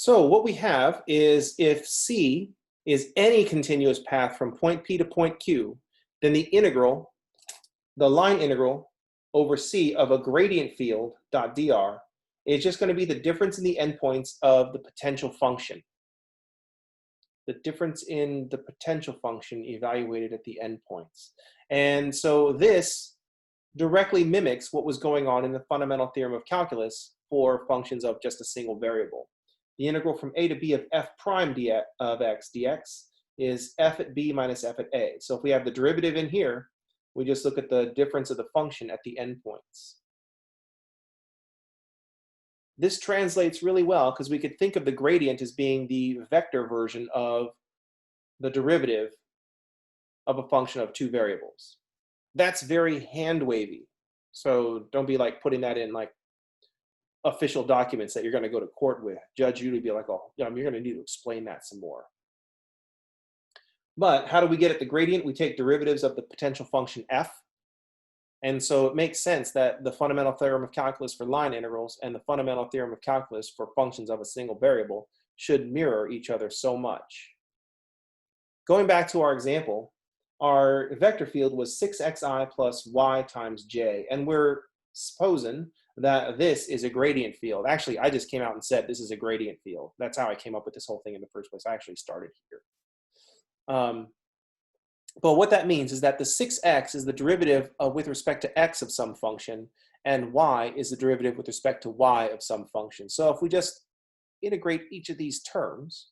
So what we have is if C is any continuous path from point P to point Q, then the integral, the line integral over C of a gradient field dot dr is just going to be the difference in the endpoints of the potential function. The difference in the potential function evaluated at the endpoints. And so this directly mimics what was going on in the fundamental theorem of calculus for functions of just a single variable. The integral from a to b of f prime of x dx is f at b minus f at a. So if we have the derivative in here, we just look at the difference of the function at the endpoints. This translates really well because we could think of the gradient as being the vector version of the derivative of a function of two variables. That's very hand-wavy. So don't be like putting that in like official documents that you're going to go to court with. Judge usually be like, oh, you're going to need to explain that some more. But how do we get at the gradient? We take derivatives of the potential function f. And so it makes sense that the fundamental theorem of calculus for line integrals and the fundamental theorem of calculus for functions of a single variable should mirror each other so much. Going back to our example, our vector field was 6xi plus y times j, and we're supposing that this is a gradient field. Actually, I just came out and said this is a gradient field. That's how I came up with this whole thing in the first place. I actually started here. But what that means is that the 6x is the derivative with respect to x of some function, and y is the derivative with respect to y of some function. So if we just integrate each of these terms,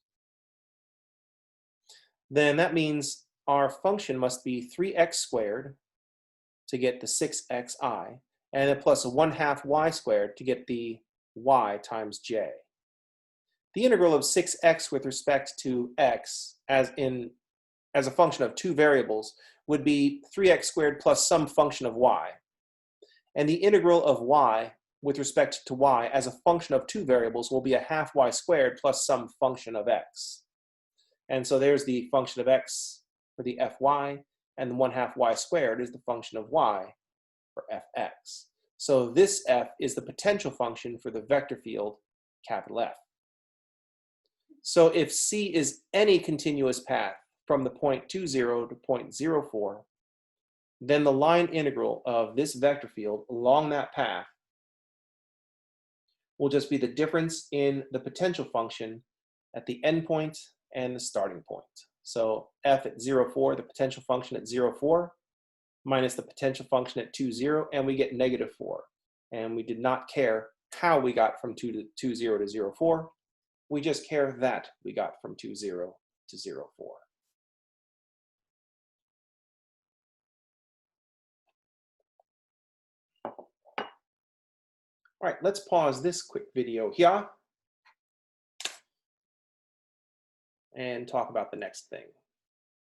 then that means our function must be 3x squared to get the 6xi, and then plus a 1/2 y squared to get the y times j. The integral of 6x with respect to x as a function of two variables would be 3x squared plus some function of y. And the integral of y with respect to y as a function of two variables will be a 1/2 y squared plus some function of x. And so there's the function of x for the fy, and the 1/2 y squared is the function of y for fx. So this f is the potential function for the vector field capital F. So if C is any continuous path from the point 20 to point 04, then the line integral of this vector field along that path will just be the difference in the potential function at the endpoint and the starting point. So f at 04, the potential function at 04, minus the potential function at 20, and we get -4. And we did not care how we got from 20 to 04. We just care that we got from 20 to 04. All right, let's pause this quick video here and talk about the next thing.